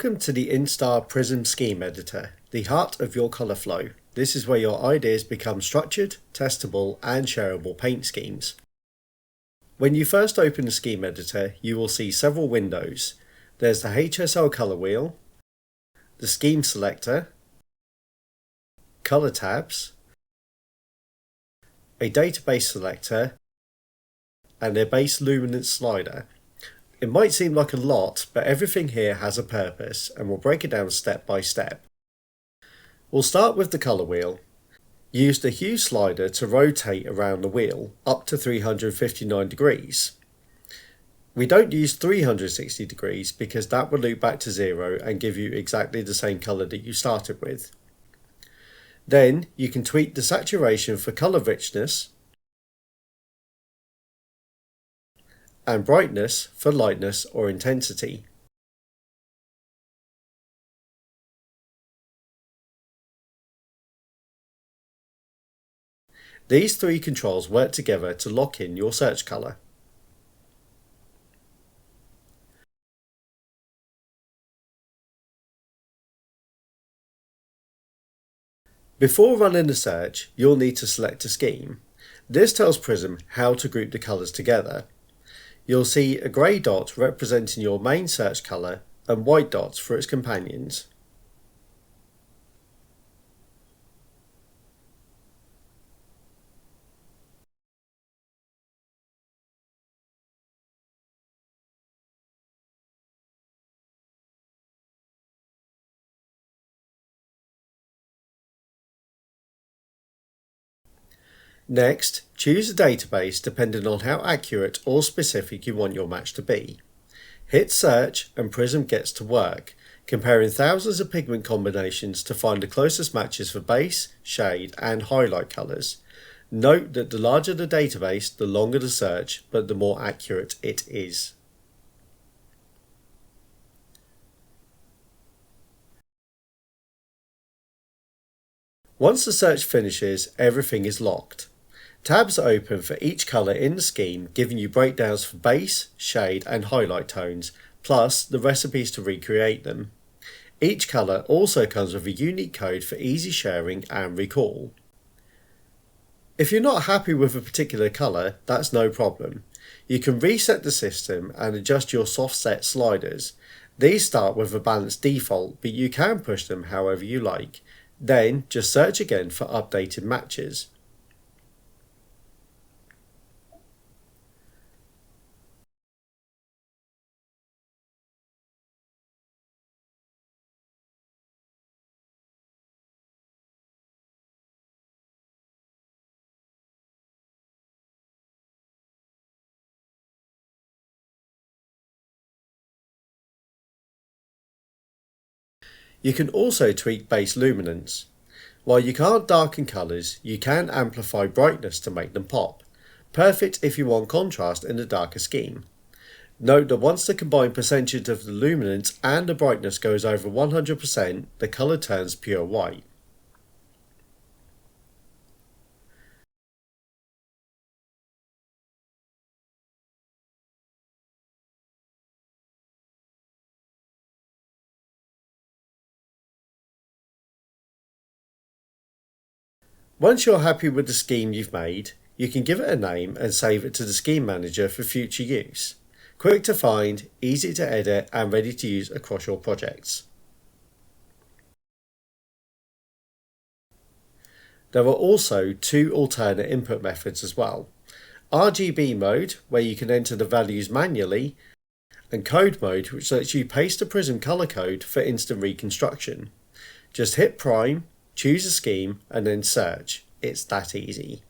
Welcome to the INSTAR Prism Scheme Editor, the heart of your colour flow. This is where your ideas become structured, testable and shareable paint schemes. When you first open the Scheme Editor, you will see several windows. There's the HSL colour wheel, the Scheme Selector, colour tabs, a database selector, and a base luminance slider. It might seem like a lot, but everything here has a purpose, and we'll break it down step by step. We'll start with the colour wheel. Use the hue slider to rotate around the wheel up to 359 degrees. We don't use 360 degrees because that will loop back to 0 and give you exactly the same colour that you started with. Then you can tweak the saturation for colour richness and brightness for lightness or intensity. These three controls work together to lock in your search colour. Before running the search, you'll need to select a scheme. This tells Prism how to group the colours together. You'll see a grey dot representing your main search colour and white dots for its companions. Next, choose a database depending on how accurate or specific you want your match to be. Hit search and Prism gets to work, comparing thousands of pigment combinations to find the closest matches for base, shade and highlight colours. Note that the larger the database, the longer the search, but the more accurate it is. Once the search finishes, everything is locked. Tabs are open for each colour in the scheme, giving you breakdowns for base, shade and highlight tones, plus the recipes to recreate them. Each colour also comes with a unique code for easy sharing and recall. If you're not happy with a particular colour, that's no problem. You can reset the system and adjust your soft set sliders. These start with a balanced default, but you can push them however you like. Then just search again for updated matches. You can also tweak base luminance. While you can't darken colours, you can amplify brightness to make them pop. Perfect if you want contrast in a darker scheme. Note that once the combined percentage of the luminance and the brightness goes over 100%, the colour turns pure white. Once you're happy with the scheme you've made, you can give it a name and save it to the Scheme Manager for future use. Quick to find, easy to edit and ready to use across your projects. There are also two alternate input methods as well. RGB mode, where you can enter the values manually, and code mode, which lets you paste the Prism colour code for instant reconstruction. Just hit Prime, choose a scheme and then search. It's that easy.